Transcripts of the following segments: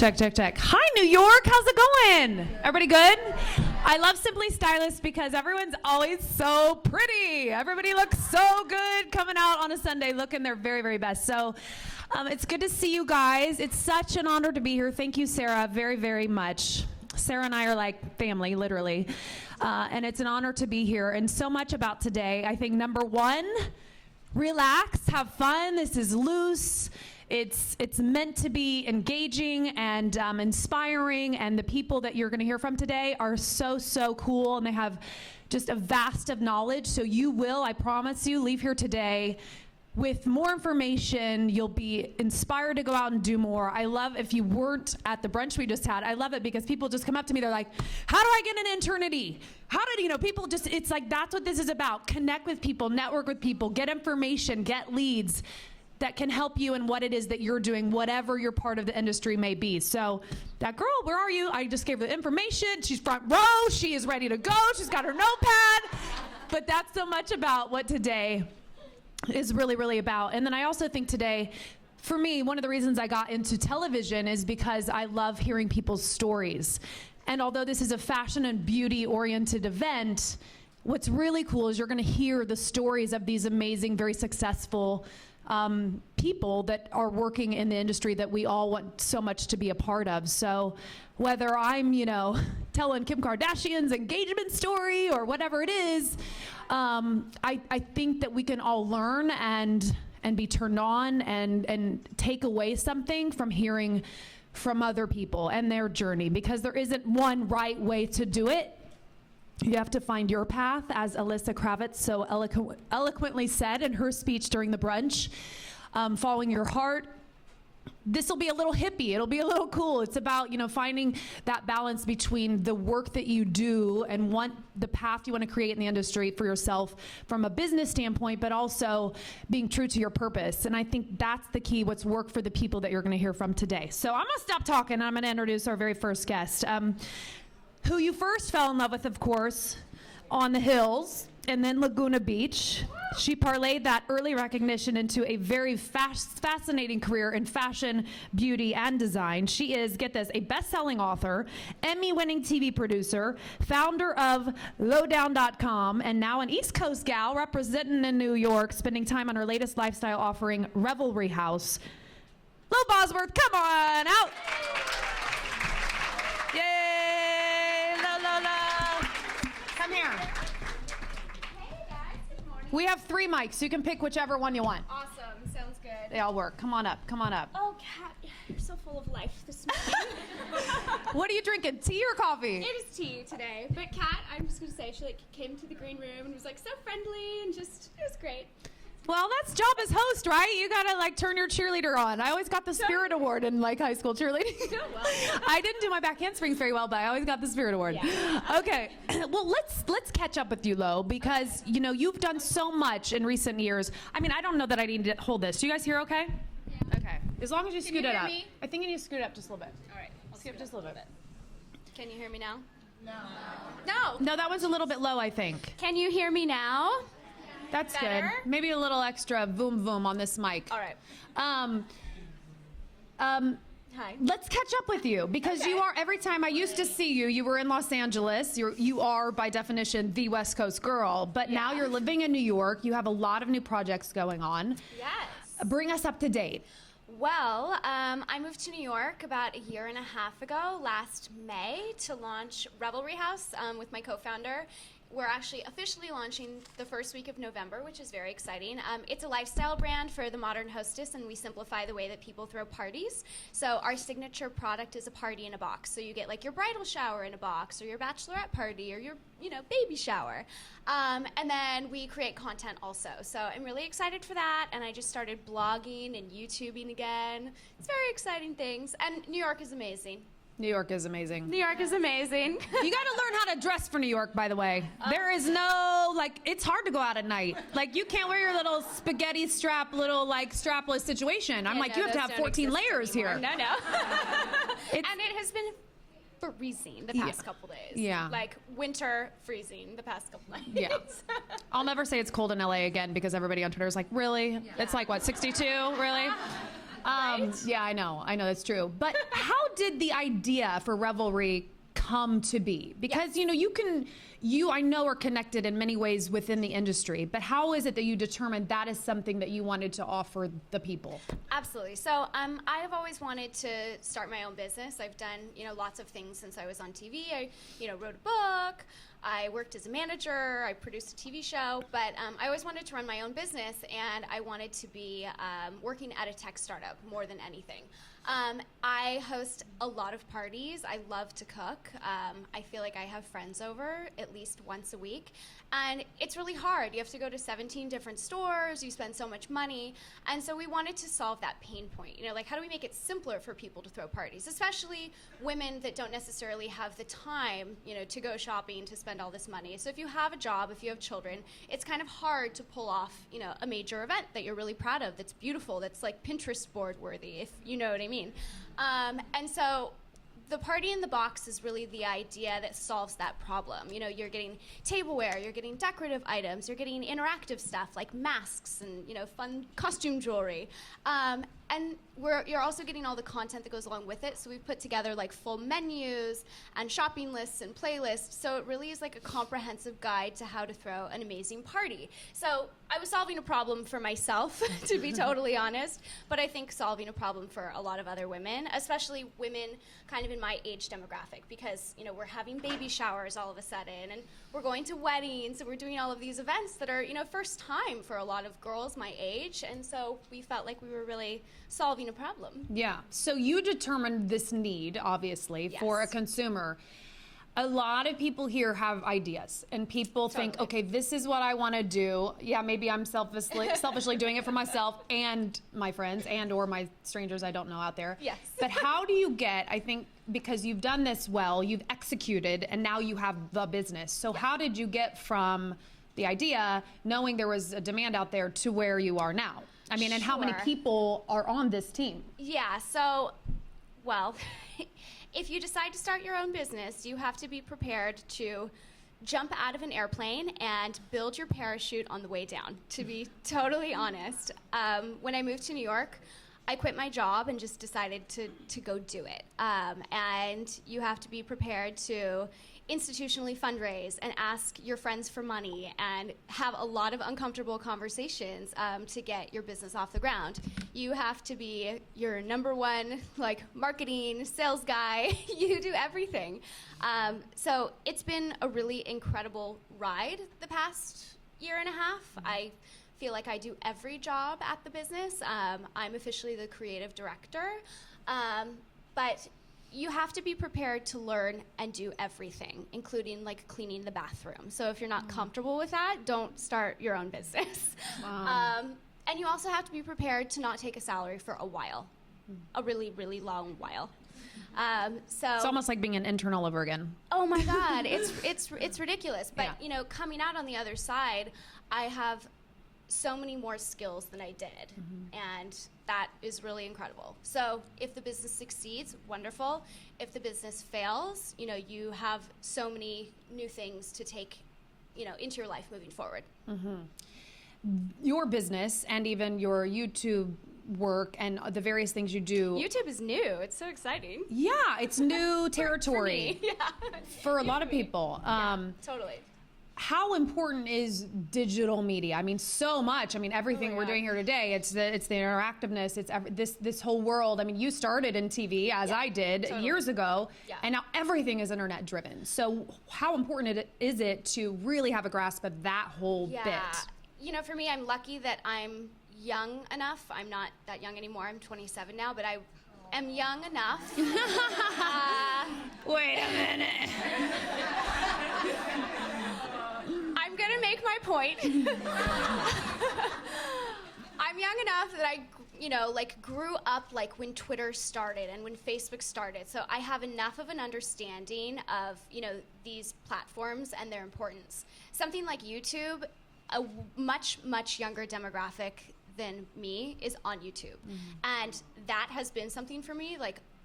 Check, check, check. Hi, New York. How's it going? Everybody good? I love Simply Stylist because everyone's always so pretty. Everybody looks so good coming out on a Sunday looking their very, very best. So it's good to see you guys. It's such an honor to be here. Thank you, Sarah, very, very much. Sarah and I are like family, literally. And it's an honor to be here. And so much about today. I think number one, relax, have fun. This is loose. It's meant to be engaging and inspiring, and the people that you're going to hear from today are so, so cool, and they have just a vast of knowledge. So you will, I promise you, leave here today with more information. You'll be inspired to go out and do more. I love, if you weren't at the brunch we just had, I love it because people just come up to me, they're like, how do I get an internity? How did, people just, it's like, that's what this is about. Connect with people, network with people, get information, get leads that can help you in what it is that you're doing, whatever your part of the industry may be. So that girl, where are you? I just gave her the information. She's front row. She is ready to go. She's got her notepad. But that's so much about what today is really, really about. And then I also think today, for me, one of the reasons I got into television is because I love hearing people's stories. And although this is a fashion and beauty-oriented event, what's really cool is you're going to hear the stories of these amazing, very successful people that are working in the industry that we all want so much to be a part of. So whether I'm, telling Kim Kardashian's engagement story or whatever it is, I think that we can all learn and be turned on and take away something from hearing from other people and their journey, because there isn't one right way to do it. You have to find your path, as Alyssa Kravitz so eloquently said in her speech during the brunch. Following your heart. This will be a little hippie. It'll be a little cool. It's about, finding that balance between the work that you do and the path you want to create in the industry for yourself from a business standpoint, but also being true to your purpose. And I think that's the key, what's worked for the people that you're going to hear from today. So I'm going to stop talking and I'm going to introduce our very first guest. Who you first fell in love with, of course, on the hills and then Laguna Beach. She parlayed that early recognition into a very fascinating career in fashion, beauty, and design. She is, get this, a best-selling author, Emmy-winning TV producer, founder of Lowdown.com, and now an East Coast gal representing in New York, spending time on her latest lifestyle offering, Revelry House. Lo Bosworth, come on out. Yay! La. Come here. Hey guys, good morning. We have 3 mics. You can pick whichever one you want. Awesome, sounds good. They all work. Come on up. Oh, Catt, you're so full of life this morning. What are you drinking, tea or coffee? It is tea today, but Catt, I'm just gonna say, she came to the green room and was so friendly and it was great. Well, that's job as host, right? You gotta turn your cheerleader on. I always got the Spirit Award in high school cheerleading. Oh, well. I didn't do my back handsprings very well, but I always got the Spirit Award. Yeah. Okay, well let's catch up with you, Lo, because you've done so much in recent years. I mean, I don't know that I need to hold this. Do you guys hear okay? Yeah. Okay, as long as you scoot it up. Me? I think you need to scoot it up just a little bit. All right, I'll Scoot just a little bit. Can you hear me now? No. No, that one's a little bit low, I think. Can you hear me now? That's Better? good. Maybe a little extra voom voom on this mic. All right. Hi. Let's catch up with you, because you are, every time I used to see you, you were in Los Angeles. You are, by definition, the West Coast girl. But now you're living in New York. You have a lot of new projects going on. Yes. Bring us up to date. Well, I moved to New York about a year and a half ago, last May, to launch Revelry House with my co-founder. We're actually officially launching the first week of November, which is very exciting. It's a lifestyle brand for the modern hostess, and we simplify the way that people throw parties. So our signature product is a party in a box. So you get your bridal shower in a box, or your bachelorette party, or your baby shower. And then we create content also. So I'm really excited for that, and I just started blogging and YouTubing again. It's very exciting things, and New York is amazing. New York is amazing. New York is amazing. You got to learn how to dress for New York, by the way. There is no, it's hard to go out at night. You can't wear your little spaghetti strap, strapless situation. I'm you have to have 14 layers here. No. And it has been freezing the past couple days. Yeah. Winter freezing the past couple days. Yeah. I'll never say it's cold in LA again, because everybody on Twitter is like, really? Yeah. It's what, 62? Really? Yeah, I know, that's true. But how did the idea for Revelry come to be? Because, I know are connected in many ways within the industry, but how is it that you determined that is something that you wanted to offer the people? Absolutely. So I've always wanted to start my own business. I've done, lots of things since I was on TV. I, wrote a book. I worked as a manager. I produced a TV show. But I always wanted to run my own business, and I wanted to be working at a tech startup more than anything. I host a lot of parties. I love to cook. I feel like I have friends over at least once a week. And it's really hard. You have to go to 17 different stores. You spend so much money. And so we wanted to solve that pain point. How do we make it simpler for people to throw parties, especially women that don't necessarily have the time, to go shopping, to spend all this money. So if you have a job, if you have children, it's kind of hard to pull off, a major event that you're really proud of, that's beautiful, that's like Pinterest board worthy, if you know what I mean. And so the party in the box is really the idea that solves that problem. You're getting tableware, you're getting decorative items, you're getting interactive stuff like masks and, fun costume jewelry. And you're also getting all the content that goes along with it. So we've put together like full menus and shopping lists and playlists. So it really is like a comprehensive guide to how to throw an amazing party. So I was solving a problem for myself, to be totally honest, but I think solving a problem for a lot of other women, especially women kind of in my age demographic, because, we're having baby showers all of a sudden, and we're going to weddings, and we're doing all of these events that are, first time for a lot of girls my age. And so we felt like we were really solving a problem. Yeah. So you determined this need, obviously, for a consumer. A lot of people here have ideas, and people think, okay, this is what I want to do. Yeah, maybe I'm selfishly doing it for myself and my friends and or my strangers I don't know out there. Yes. But how do you get, I think, because you've done this well, you've executed, and now you have the business. So how did you get from the idea, knowing there was a demand out there, to where you are now? I mean, and how many people are on this team? Yeah, so, well, if you decide to start your own business, you have to be prepared to jump out of an airplane and build your parachute on the way down, to be totally honest. When I moved to New York, I quit my job and just decided to go do it. And you have to be prepared to institutionally fundraise and ask your friends for money and have a lot of uncomfortable conversations to get your business off the ground. You have to be your number one marketing sales guy. You do everything. So it's been a really incredible ride the past year and a half. I feel like I do every job at the business. I'm officially the creative director, but you have to be prepared to learn and do everything, including cleaning the bathroom. So if you're not comfortable with that, don't start your own business. Wow. And you also have to be prepared to not take a salary for a while, a really, really long while. So it's almost like being an intern all over again. Oh my God, it's ridiculous. But coming out on the other side, I have so many more skills than I did, and that is really incredible. So if the business succeeds, wonderful. If the business fails, you have so many new things to take, into your life moving forward. Your business and even your YouTube work and the various things you do. YouTube is new. It's so exciting. Yeah, it's new territory for me. Yeah. For a lot of people. Totally. How important is digital media? I mean, so much. I mean, everything we're doing here today, it's the interactiveness, it's this whole world. I mean, you started in TV, as I did years ago, and now everything is internet driven. So how important is it to really have a grasp of that whole bit? For me, I'm lucky that I'm young enough. I'm not that young anymore. I'm 27 now, but I am young enough. Wait a minute. I'm gonna make my point. I'm young enough that I, grew up when Twitter started and when Facebook started. So I have enough of an understanding of, these platforms and their importance. Something like YouTube, a much, much younger demographic than me is on YouTube. And that has been something for me.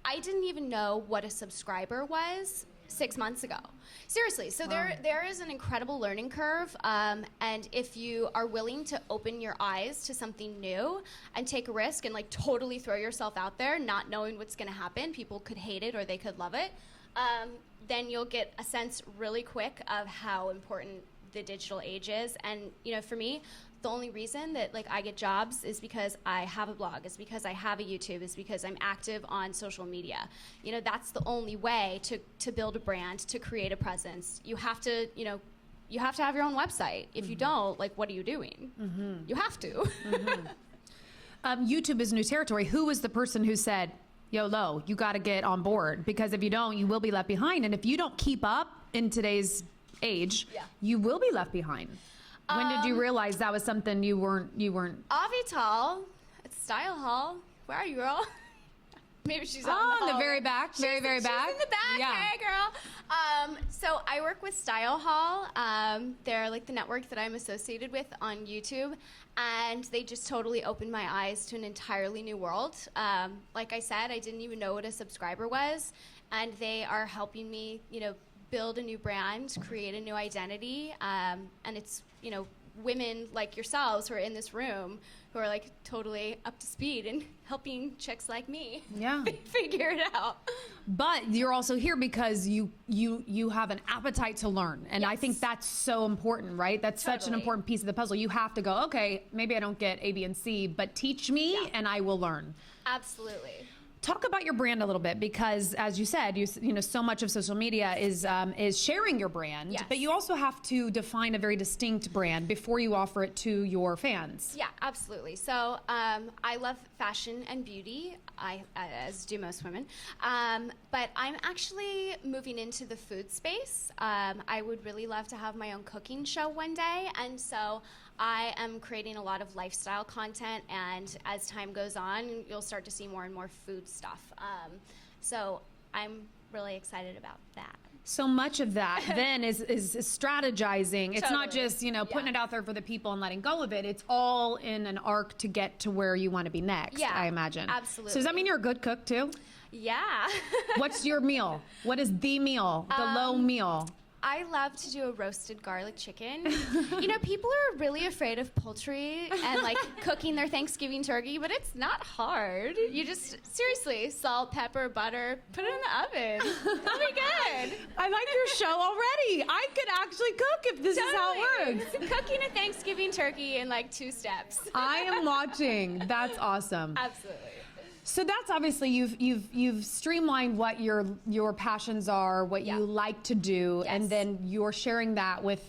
I didn't even know what a subscriber was 6 months ago. Seriously, so there is an incredible learning curve, and if you are willing to open your eyes to something new and take a risk and like totally throw yourself out there, not knowing what's going to happen, people could hate it or they could love it, then you'll get a sense really quick of how important the digital age is. And for me, the only reason that like I get jobs is because I have a blog, is because I have a YouTube, is because I'm active on social media. That's the only way to build a brand, to create a presence. You have to, you have to have your own website. If you don't, like, what are you doing? You have to. YouTube is new territory. Who was the person who said, YOLO, you got to get on board? Because if you don't, you will be left behind. And if you don't keep up in today's age, you will be left behind. When did you realize that was something you weren't? Avital at Style Hall. Where are you, girl? Maybe she's on in the very back, very back. She's in the back. Yeah. Hey, girl. So I work with Style Hall. They're like the network that I'm associated with on YouTube, and they just totally opened my eyes to an entirely new world. Like I said, I didn't even know what a subscriber was, and they are helping me, build a new brand, create a new identity, and it's women like yourselves who are in this room who are like totally up to speed and helping chicks like me figure it out. But you're also here because you have an appetite to learn, and I think that's so important, right? That's such an important piece of the puzzle. You have to go, okay, maybe I don't get A, B, and C, but teach me and I will learn. Absolutely. Talk about your brand a little bit, because as you said, so much of social media is sharing your brand, but you also have to define a very distinct brand before you offer it to your fans. Yeah, absolutely. So I love fashion and beauty, as do most women, but I'm actually moving into the food space. I would really love to have my own cooking show one day, and so I am creating a lot of lifestyle content, and as time goes on, you'll start to see more and more food stuff. So I'm really excited about that. So much of that then is strategizing. It's not just, putting it out there for the people and letting go of it. It's all in an arc to get to where you want to be next, I imagine. Absolutely. So does that mean you're a good cook too? Yeah. What's your meal? What is the meal, the low meal? I love to do a roasted garlic chicken. People are really afraid of poultry and like cooking their Thanksgiving turkey, but it's not hard. You just, seriously, salt, pepper, butter, put it in the oven. It'll be good. I like your show already. I could actually cook if this is how it works. Cooking a Thanksgiving turkey in like 2 steps. I am watching. That's awesome. Absolutely. So that's obviously you've streamlined what your passions are, what you like to do, and then you're sharing that with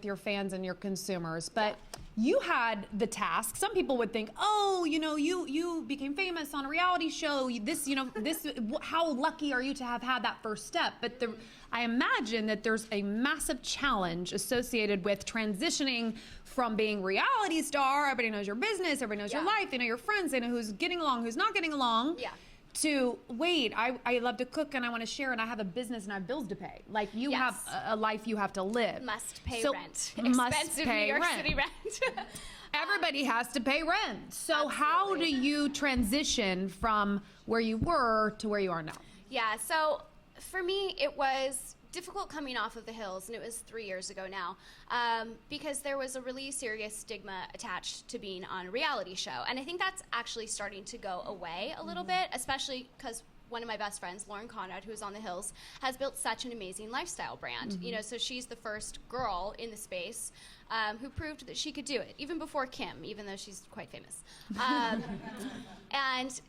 your fans and your consumers. But you had the task. Some people would think, oh, you became famous on a reality show. This, how lucky are you to have had that first step? But I imagine that there's a massive challenge associated with transitioning from being reality star, everybody knows your business, everybody knows your life, they know your friends, they know who's getting along, who's not getting along, to, wait, I love to cook and I want to share and I have a business and I have bills to pay. Like, you have a life you have to live. Must pay rent. Must Expensive pay New York rent. City rent. Everybody has to pay rent. So how do you transition from where you were to where you are now? Yeah, so for me, it was difficult coming off of the hills, and it was 3 years ago now, because there was a really serious stigma attached to being on a reality show. And I think that's actually starting to go away a little bit, especially because one of my best friends, Lauren Conrad, who is on the hills, has built such an amazing lifestyle brand. So she's the first girl in the space who proved that she could do it, even before Kim, even though she's quite famous. And,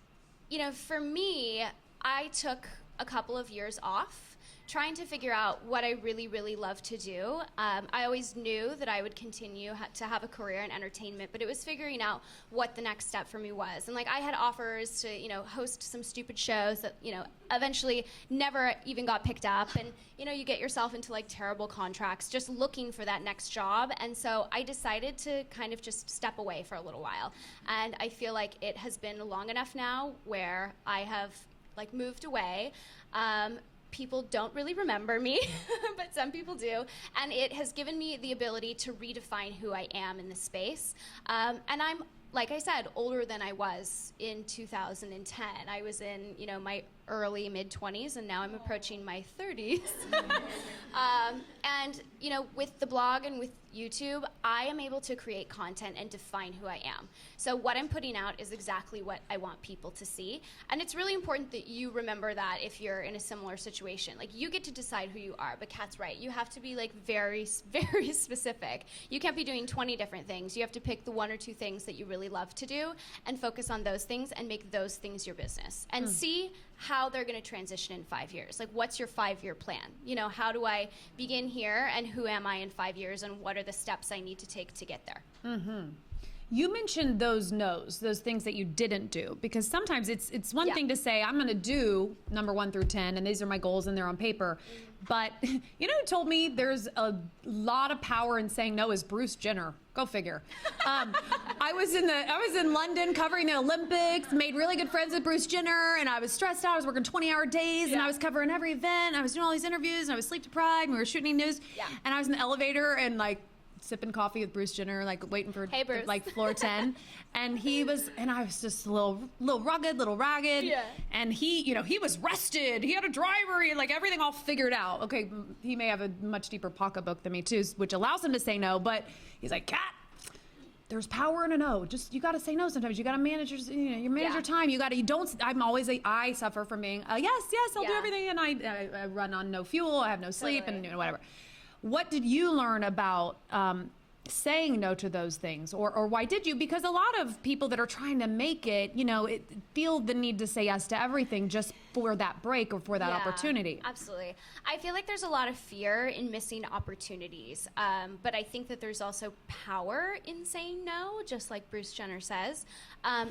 for me, I took a couple of years off trying to figure out what I really, really love to do. I always knew that I would continue to have a career in entertainment, but it was figuring out what the next step for me was. And like, I had offers to, host some stupid shows that, eventually never even got picked up. And, you get yourself into like terrible contracts just looking for that next job. And so I decided to kind of just step away for a little while. And I feel like it has been long enough now where I have like moved away. People don't really remember me, but some people do. And it has given me the ability to redefine who I am in the space. And I'm, like I said, older than I was in 2010. I was in, my early mid-20s, and now I'm approaching my 30s. And you know, with the blog and with YouTube, I am able to create content and define who I am. So what I'm putting out is exactly what I want people to see. And it's really important that you remember that if you're in a similar situation. Like, you get to decide who you are, but Catt's right. You have to be like very, very specific. You can't be doing 20 different things. You have to pick the 1 or 2 things that you really love to do and focus on those things and make those things your business. And see how they're going to transition in 5 years. Like, what's your 5-year plan? You know, how do I begin here, and who am I in 5 years, and what are the steps I need to take to get there? You mentioned those no's, those things that you didn't do, because sometimes it's one thing to say, I'm going to do number 1 through 10, and these are my goals, and they're on paper. But you know who told me there's a lot of power in saying no is Bruce Jenner. Go figure. I was in London covering the Olympics, made really good friends with Bruce Jenner, and I was stressed out. I was working 20-hour days, and I was covering every event. I was doing all these interviews, and I was sleep deprived, and we were shooting news. And I was in the elevator and like sipping coffee with Bruce Jenner, like waiting for like floor 10. And I was just a little rugged, little ragged. And he, you know, he was rested. He had a driver. He had like everything all figured out. Okay, he may have a much deeper pocketbook than me too, which allows him to say no. But he's like, Catt, there's power in a no. Just, you got to say no sometimes. You got to manage your, you manage your time. I suffer from being, yes, I'll do everything. And I run on no fuel. I have no sleep and whatever. What did you learn about saying no to those things, or why did you? Because a lot of people that are trying to make it, you know, feel the need to say yes to everything just for that break or for that opportunity. Absolutely. I feel like there's a lot of fear in missing opportunities, but I think that there's also power in saying no, just like Bruce Jenner says.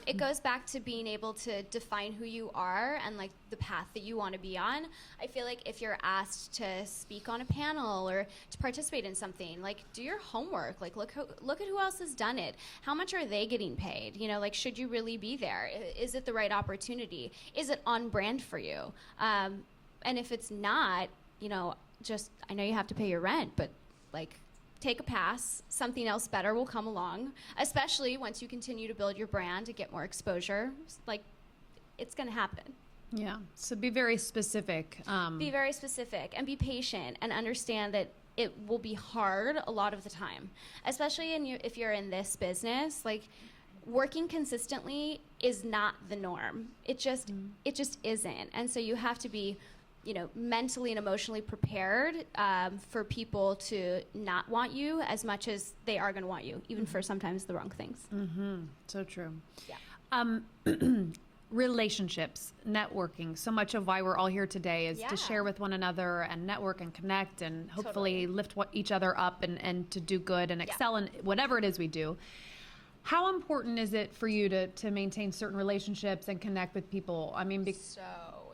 It goes back to being able to define who you are and like the path that you want to be on. I feel like if you're asked to speak on a panel or to participate in something, like, do your homework. Like, look at who else has done it. How much are they getting paid? You know, like, should you really be there? Is it the right opportunity? Is it on brand for you? And if it's not, you know, just, I know you have to pay your rent, but like, take a pass. Something else better will come along, especially once you continue to build your brand to get more exposure. Like, it's going to happen. Yeah. So be very specific. Be very specific and be patient and understand that it will be hard a lot of the time, especially if you're in this business. Like, working consistently is not the norm. It just isn't. And so you have to be, you know, mentally and emotionally prepared for people to not want you as much as they are going to want you, even for sometimes the wrong things. So true. Yeah. Relationships, networking. So much of why we're all here today is to share with one another and network and connect and hopefully lift each other up and to do good and excel in whatever it is we do. How important is it for you to maintain certain relationships and connect with people? I mean, so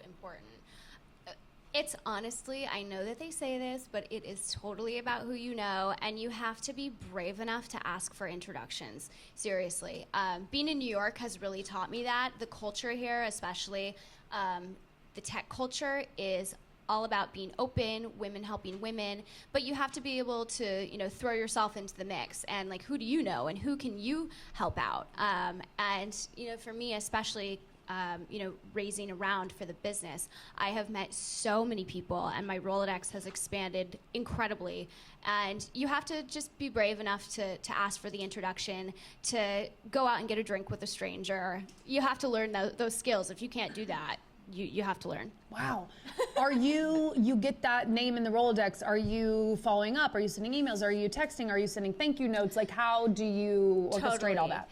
important. It's honestly, I know that they say this, but it is totally about who you know, and you have to be brave enough to ask for introductions. Seriously. Being in New York has really taught me that. The culture here, especially the tech culture, is all about being open, women helping women, but you have to be able to, you know, throw yourself into the mix and like, who do you know and who can you help out? And, you know, for me especially, you know, raising around for the business, I have met so many people and my Rolodex has expanded incredibly. And you have to just be brave enough to ask for the introduction, to go out and get a drink with a stranger. You have to learn those skills. If you can't do that, you have to learn. Wow. Are you get that name in the Rolodex, are you following up? Are you sending emails? Are you texting? Are you sending thank you notes? Like, how do you orchestrate all that?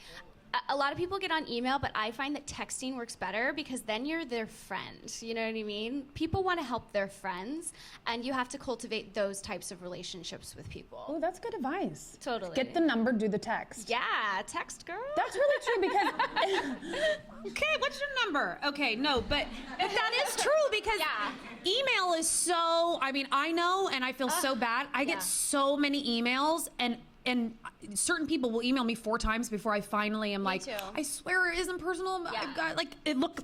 A lot of people get on email, but I find that texting works better because then you're their friend. You know what I mean? People want to help their friends, and you have to cultivate those types of relationships with people. Oh, that's good advice. Totally. Get the number, do the text. Yeah, text, girl. That's really true because... Okay, what's your number? Okay, no, but that is true because email is so... I mean, I know, and I feel so bad. I get so many emails, and certain people will email me 4 times before I finally am like, I swear it isn't personal. I've got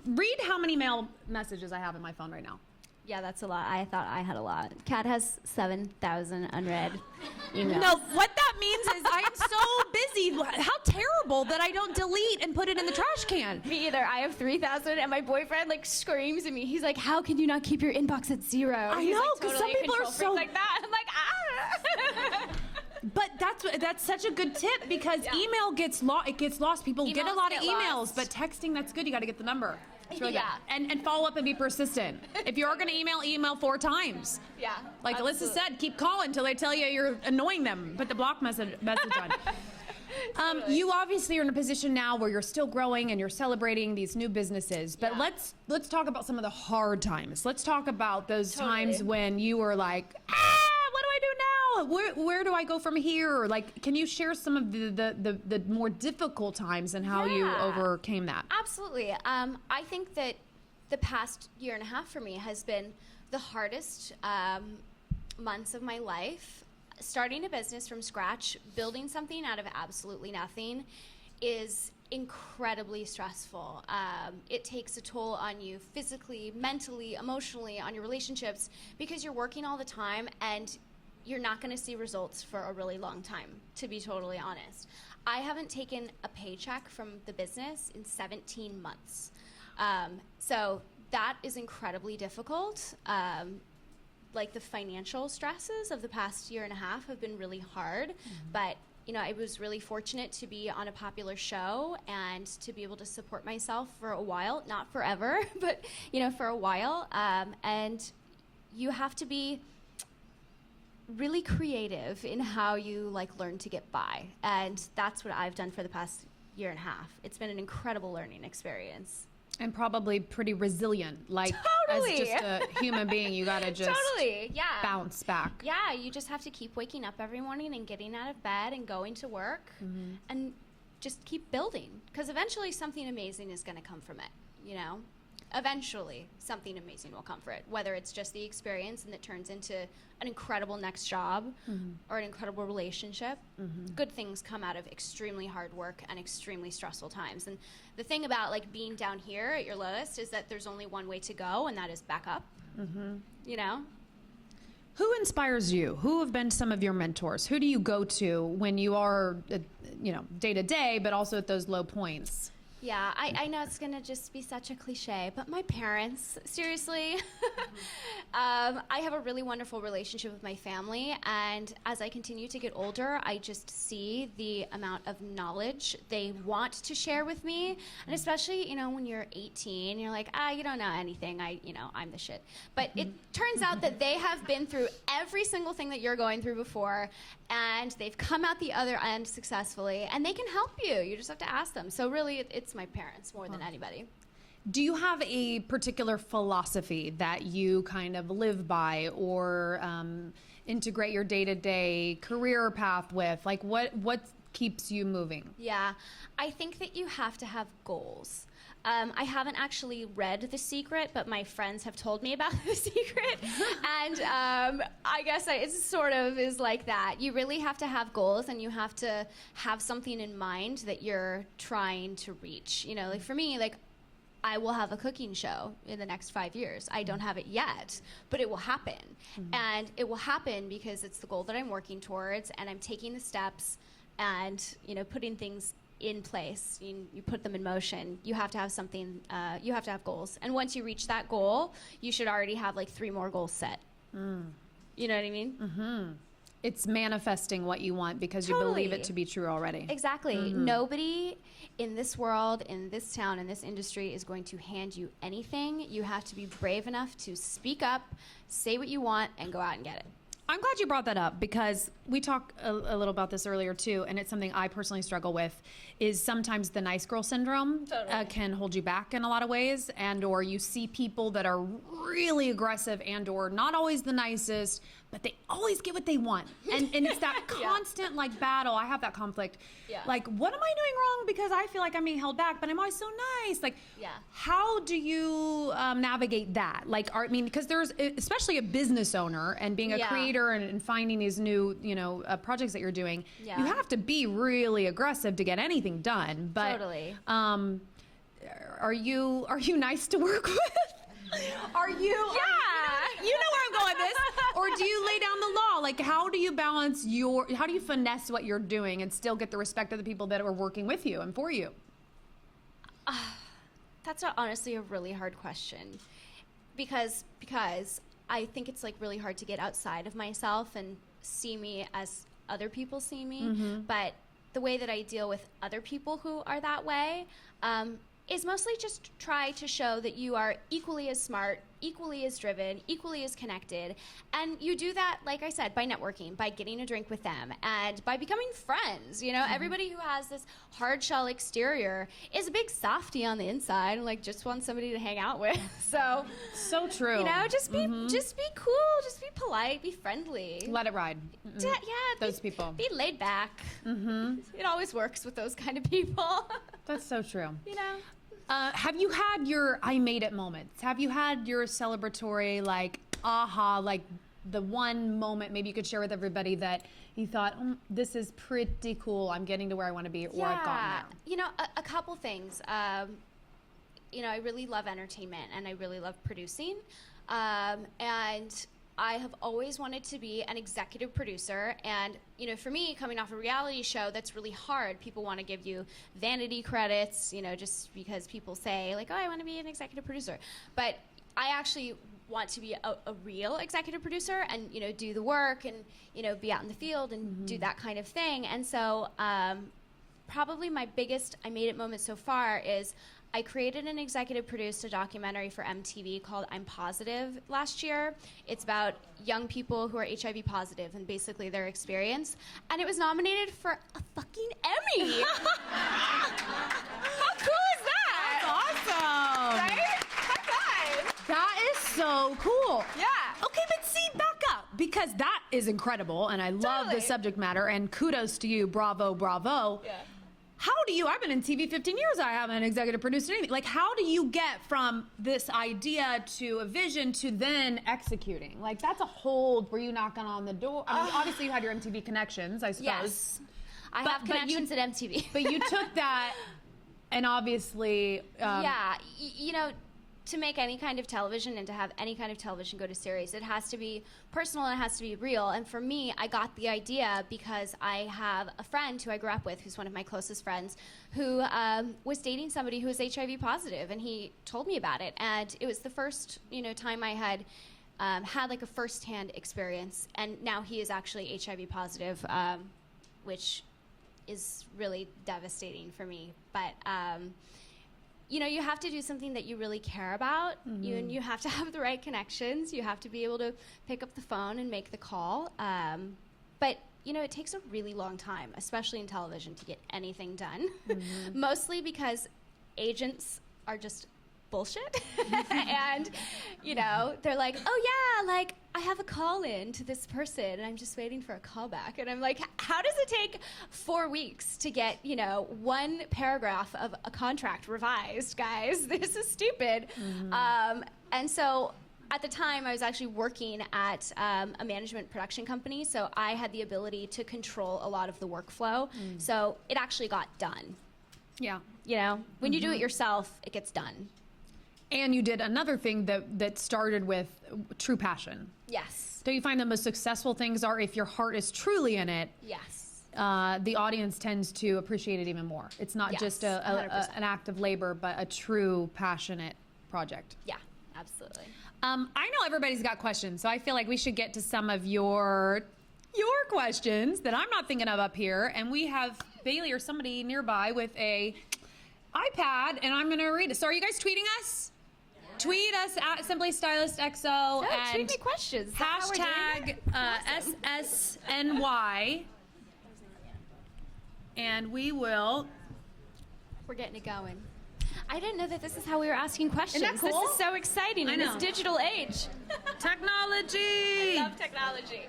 read how many mail messages I have in my phone right now. Yeah, that's a lot. I thought I had a lot. Catt has 7,000 unread emails. No, what that means is I am so busy. How terrible that I don't delete and put it in the trash can. Me either. I have 3,000, and my boyfriend like screams at me. He's like, "How can you not keep your inbox at 0?" I He's know, like, because totally some people are control freak so like that. I'm like, ah. But that's such a good tip because email gets lost. It gets lost. People get a Emails lot of get emails, lost. but texting, that's good. You got to get the number. It's really Yeah. good. And follow up and be persistent. If you're going to email 4 times. Yeah. Like Alyssa said, keep calling until they tell you you're annoying them. Put the block message on. You obviously are in a position now where you're still growing and you're celebrating these new businesses. But Yeah. let's talk about some of the hard times. Let's talk about those Totally. times when you were like, what do I do now? Where do I go from here? Or like, can you share some of the more difficult times and how you Yeah. overcame that? Absolutely. I think that the past year and a half for me has been the hardest months of my life. Starting a business from scratch, building something out of absolutely nothing is incredibly stressful. It takes a toll on you physically, mentally, emotionally, on your relationships, because you're working all the time and you're not going to see results for a really long time, to be totally honest. I haven't taken a paycheck from the business in 17 months. So that is incredibly difficult. Like the financial stresses of the past year and a half have been really hard, but you know, I was really fortunate to be on a popular show and to be able to support myself for a while, not forever, but you know, for a while. And you have to be really creative in how you like learn to get by, and that's what I've done for the past year and a half. It's been an incredible learning experience. And probably pretty resilient. Like, Totally. as just a human being, you got to just Totally, yeah. bounce back. Yeah, you just have to keep waking up every morning and getting out of bed and going to work and just keep building, because eventually something amazing is going to come from it, you know? Eventually something amazing will come from it, whether it's just the experience and it turns into an incredible next job or an incredible relationship. Good things come out of extremely hard work and extremely stressful times. And the thing about like being down here at your lowest is that there's only one way to go, and that is back up. You know? Who inspires you? Who have been some of your mentors? Who do you go to when you are, day to day, but also at those low points? Yeah, I know it's going to just be such a cliche, but my parents, seriously. I have a really wonderful relationship with my family, and as I continue to get older, I just see the amount of knowledge they want to share with me, and especially, when you're 18, you're like, you don't know anything, I'm the shit. But it turns out that they have been through every single thing that you're going through before, and they've come out the other end successfully, and they can help you. You just have to ask them. So really, it's my parents more than anybody. Do you have a particular philosophy that you kind of live by or integrate your day-to-day career path with? Like, what keeps you moving? Yeah, I think that you have to have goals. I haven't actually read The Secret, but my friends have told me about The Secret. And I guess it sort of is like that. You really have to have goals, and you have to have something in mind that you're trying to reach. Like for me, like I will have a cooking show in the next 5 years. I don't have it yet, but it will happen. And it will happen because it's the goal that I'm working towards, and I'm taking the steps and, putting things in place. You put them in motion. You have to have something, you have to have goals. And once you reach that goal, you should already have like 3 more goals set. You know what I mean? It's manifesting what you want because you believe it to be true already. Exactly. Nobody in this world, in this town, in this industry is going to hand you anything. You have to be brave enough to speak up, say what you want, and go out and get it. I'm glad you brought that up because we talked a little about this earlier too, and it's something I personally struggle with, is sometimes the nice girl syndrome can hold you back in a lot of ways, and or you see people that are really aggressive and or not always the nicest, but they always get what they want. And it's that constant like battle. I have that conflict. Yeah. Like, what am I doing wrong because I feel like I'm being held back, but I'm always so nice? Like, how do you navigate that? Like, because there's, especially a business owner and being a creator and finding these new, projects that you're doing, you have to be really aggressive to get anything done. But Totally. are you nice to work with? Are you? Yeah. You know where I'm going with this. Or do you lay down the law? Like, how do you balance how do you finesse what you're doing and still get the respect of the people that are working with you and for you? That's honestly a really hard question. Because I think it's like really hard to get outside of myself and see me as other people see me. But the way that I deal with other people who are that way is mostly just try to show that you are equally as smart, equally as driven, equally as connected. And you do that, like I said, by networking, by getting a drink with them, and by becoming friends. You know, everybody who has this hard shell exterior is a big softie on the inside and like just wants somebody to hang out with. So true. You know, just be cool, just be polite, be friendly. Let it ride. Yeah, those people. Be laid back. It always works with those kind of people. That's so true. You know? Have you had your I made it moments? Have you had your celebratory, like, aha, like the one moment maybe you could share with everybody that you thought, this is pretty cool, I'm getting to where I want to be, or I've gotten there? You know, a couple things. You know, I really love entertainment and I really love producing. And I have always wanted to be an executive producer, and you know, for me, coming off a reality show, that's really hard. People want to give you vanity credits, you know, just because people say like, oh, I want to be an executive producer. But I actually want to be a real executive producer and, you know, do the work and, you know, be out in the field and do that kind of thing. And so probably my biggest I made it moment so far is I created and executive produced a documentary for MTV called I'm Positive last year. It's about young people who are HIV positive and basically their experience. And it was nominated for a fucking Emmy. How cool is that? That's awesome. Right? High five. That is so cool. Yeah. Okay, but see, back up, because that is incredible, and I love the Totally. subject matter, and kudos to you, bravo, bravo. Yeah. How do you, I've been in TV 15 years, I haven't executive produced anything. Like, how do you get from this idea to a vision to then executing? Like, that's a hold where you knocking on the door. I mean, obviously you had your MTV connections, I suppose. Yes. I have connections at MTV. But you took that, and obviously... you know, to make any kind of television and to have any kind of television go to series, it has to be personal and it has to be real. And for me, I got the idea because I have a friend who I grew up with, who's one of my closest friends, who was dating somebody who was HIV positive, and he told me about it. And it was the first, you know, time I had had like a firsthand experience. And now he is actually HIV positive, which is really devastating for me. But you know, you have to do something that you really care about. You have to have the right connections. You have to be able to pick up the phone and make the call. But, you know, it takes a really long time, especially in television, to get anything done. Mostly because agents are just bullshit. And, you know, they're like, oh, yeah, like, I have a call in to this person, and I'm just waiting for a call back. And I'm like, how does it take 4 weeks to get, you know, one paragraph of a contract revised, guys? This is stupid. And so at the time, I was actually working at a management production company, so I had the ability to control a lot of the workflow. So it actually got done. Yeah. You know, when you do it yourself, it gets done. And you did another thing that started with true passion. Yes. Don't you find the most successful things are if your heart is truly in it? Yes. The audience tends to appreciate it even more. It's not just 100%. an act of labor, but a true passionate project. Yeah, absolutely. I know everybody's got questions, so I feel like we should get to some of your questions that I'm not thinking of up here. And we have Bailey or somebody nearby with a iPad, and I'm going to read it. So are you guys tweeting us? Tweet us at Simply Stylist XO and tweet me questions. Is that how we're doing hashtag it? SSNY, and we will. We're getting it going. I didn't know that this is how we were asking questions. Isn't that cool? This is so exciting in this know. digital age. Technology. I love technology.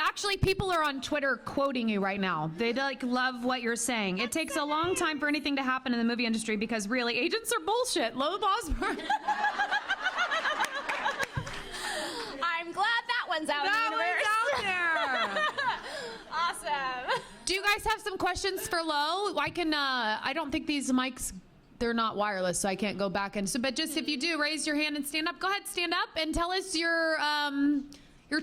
Actually, people are on Twitter quoting you right now. They like love what you're saying. It takes a long time for anything to happen in the movie industry because really, agents are bullshit. Low Bosworth. I'm glad that one's out in the universe. That one's out there. Awesome. Do you guys have some questions for Lo? I can. I don't think these mics, they're not wireless, so I can't go back and. So, but just if you do, raise your hand and stand up. Go ahead, stand up and tell us your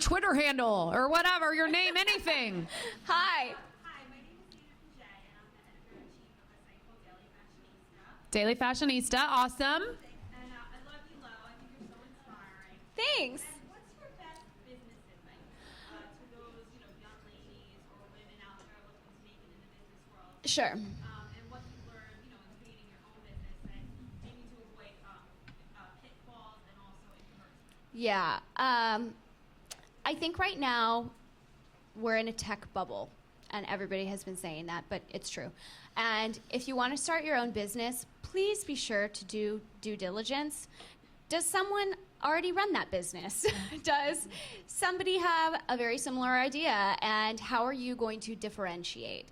Twitter handle or whatever, your name, anything. Hi. Hi, my name is Dana Paget, and I'm the editor-in-chief of a site called Daily Fashionista. Daily Fashionista, awesome. And I love you, Lo. I think you're so inspiring. Thanks. And what's your best business advice to those, young ladies or women out there looking to make it in the business world? Sure. And what you learned, in creating your own business and maybe to avoid pitfalls and also encouragement. Yeah. I think right now we're in a tech bubble, and everybody has been saying that, but it's true. And if you want to start your own business, please be sure to do due diligence. Does someone already run that business? Does somebody have a very similar idea? And how are you going to differentiate?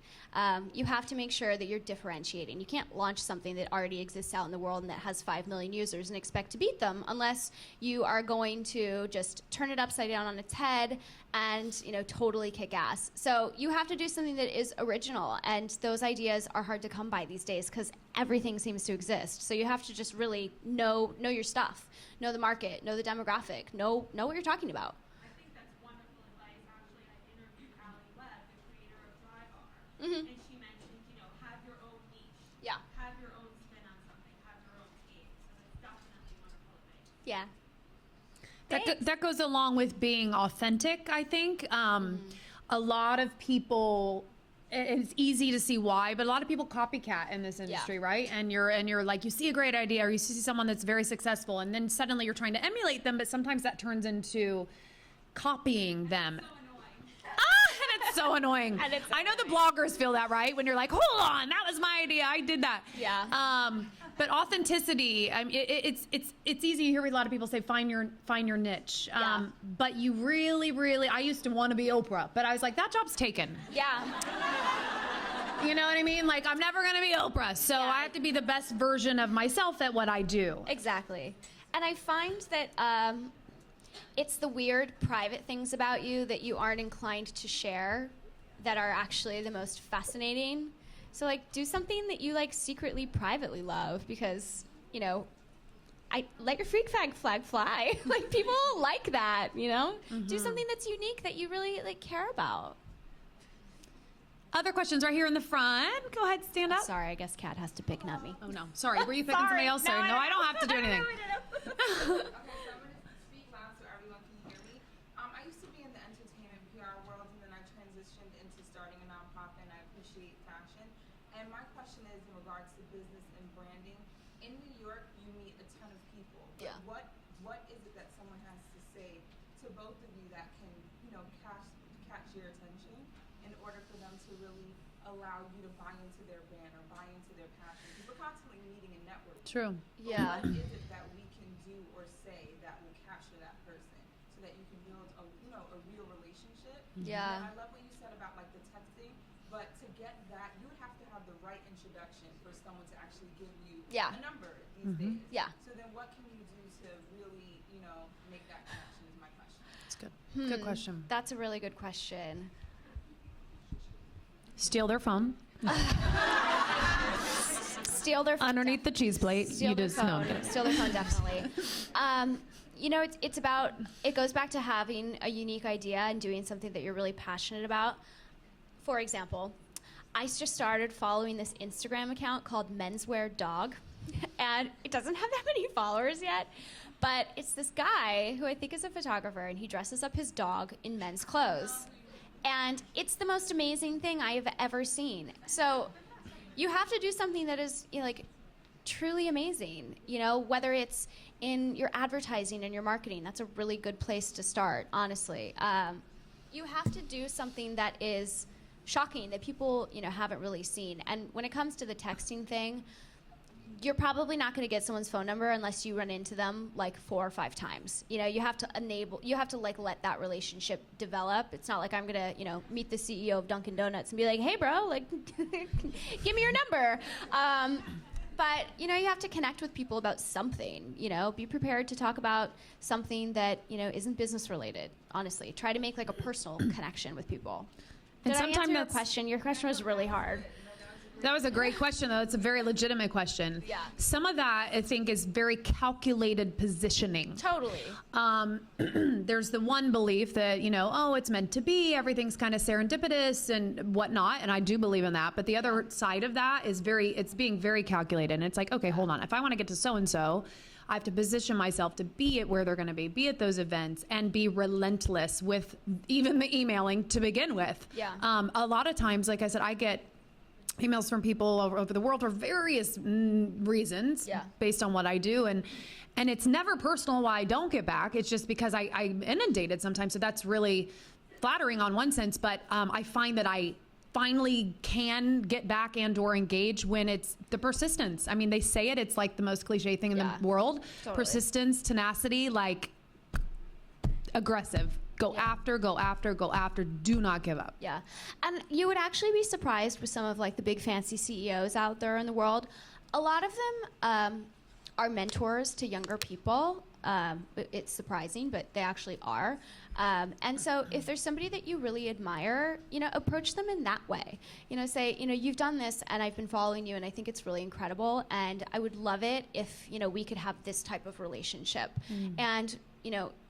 You have to make sure that you're differentiating. You can't launch something that already exists out in the world and that has 5 million users and expect to beat them unless you are going to just turn it upside down on its head and totally kick ass. So you have to do something that is original, and those ideas are hard to come by these days because everything seems to exist. So you have to just really know your stuff, know the market, know the demographic, know what you're talking about. I think that's wonderful advice. Actually, I interviewed Allie Webb, the creator of Drybar, Mm-hmm. and she mentioned, have your own niche. Yeah. Have your own spin on something. Have your own take. So it's definitely wonderful advice. Yeah. That goes along with being authentic, I think. A lot of people, it's easy to see why, but a lot of people copycat in this industry, right? And you're like, you see a great idea or you see someone that's very successful, and then suddenly you're trying to emulate them, but sometimes that turns into copying them. And it's so annoying. And it's I know the bloggers feel that, right? When you're like, hold on, that was my idea, I did that. Yeah. But authenticity, it's easy to hear a lot of people say, find your niche. Yeah. But you really, I used to want to be Oprah, but I was like, that job's taken. Yeah. You know what I mean? Like, I'm never going to be Oprah, so Yeah. I have to be the best version of myself at what I do. Exactly. And I find that it's the weird private things about you that you aren't inclined to share that are actually the most fascinating. So, like, do something that you, like, secretly, privately love because, I let your freak flag fly. Like, people like that, Mm-hmm. Do something that's unique that you really, like, care about. Other questions right here in the front. Go ahead, stand up. Sorry, I guess Catt has to pick, not me. Oh, no. Sorry. Were you picking somebody else? Sorry. No, I don't have to do anything. Okay, so I'm going to speak loud so everyone can hear me. I used to be in the entertainment PR world, and then I transitioned into starting a nonprofit, and I appreciate fashion. And my question is in regards to business and branding. In New York, you meet a ton of people. But Yeah. What is it that someone has to say to both of you that can, catch your attention in order for them to really allow you to buy into their brand or buy into their passion? Because we're constantly meeting and networking. True. Yeah. What is it that we can do or say that will capture that person so that you can build a real relationship? Yeah. And I love what you said about like the texting, but to get that, you would have to have the right introduction for someone to actually give you Yeah. a number these days. Yeah. So then what can you do to really, make that connection is my question. That's good. Good question. That's a really good question. Steal their phone. Steal their phone. Underneath the cheese plate. Steal You their just phone. no. Steal their phone, definitely. It's about, it goes back to having a unique idea and doing something that you're really passionate about. For example, I just started following this Instagram account called Menswear Dog, and it doesn't have that many followers yet, but it's this guy who I think is a photographer, and he dresses up his dog in men's clothes. And it's the most amazing thing I have ever seen. So you have to do something that is, truly amazing, whether it's in your advertising and your marketing. That's a really good place to start, honestly. You have to do something that is shocking, that people, haven't really seen. And when it comes to the texting thing, you're probably not going to get someone's phone number unless you run into them like 4 or 5 times. You have to like let that relationship develop. It's not like I'm going to, meet the CEO of Dunkin' Donuts and be like, hey bro, like, give me your number. But, you have to connect with people about something, be prepared to talk about something that, isn't business related, honestly. Try to make like a personal connection with people. Did I sometimes answer your that's- question? Your question was really hard. That was a great question, though. It's a very legitimate question. Yeah. Some of that, I think, is very calculated positioning. Totally. There's the one belief that, oh, it's meant to be, everything's kind of serendipitous and whatnot, and I do believe in that. But the other side of that is it's being very calculated. And it's like, okay, hold on. If I want to get to so-and-so, I have to position myself to be at where they're going to be at those events, and be relentless with even the emailing to begin with. Yeah. A lot of times, like I said, I get emails from people all over the world for various reasons based on what I do. And it's never personal why I don't get back. It's just because I'm inundated sometimes. So that's really flattering on one sense. But I find that I finally can get back and or engage when it's the persistence. I mean, they say it's like the most cliche thing in the world. Totally. Persistence, tenacity, like aggressive. Go after, go after, go after. Do not give up. Yeah. And you would actually be surprised with some of like the big fancy CEOs out there in the world. A lot of them are mentors to younger people. It's surprising, but they actually are. And so if there's somebody that you really admire, approach them in that way. Say, you've done this and I've been following you and I think it's really incredible. And I would love it if, we could have this type of relationship. And,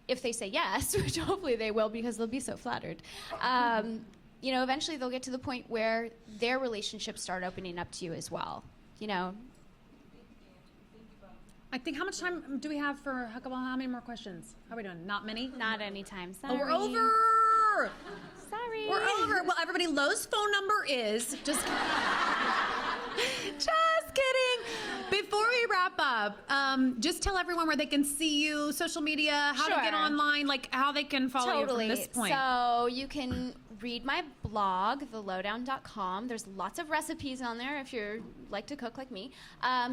if they say yes, which hopefully they will because they'll be so flattered, eventually they'll get to the point where their relationships start opening up to you as well, I think, how much time do we have for Huckaball? How many more questions? How are we doing? Not many? Not anytime. Sorry. Oh, we're over. Sorry. We're over. Well, everybody, Lowe's phone number is just kidding. Before we wrap up, just tell everyone where they can see you, social media, how to get online, like how they can follow you from this point. So you can read my blog, thelowdown.com. There's lots of recipes on there if you like to cook like me.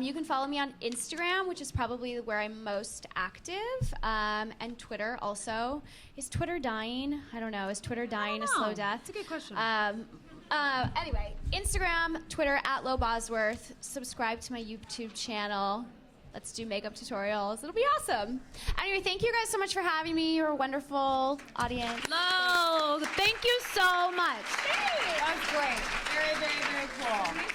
You can follow me on Instagram, which is probably where I'm most active, and Twitter also. Is Twitter dying? I don't know. Is Twitter dying a slow death? That's a good question. Anyway, Instagram, Twitter, @Bosworth. Subscribe to my YouTube channel. Let's do makeup tutorials. It'll be awesome. Anyway, thank you guys so much for having me. You're a wonderful audience. Hello. Thank you so much. That was great. Very, very, very cool.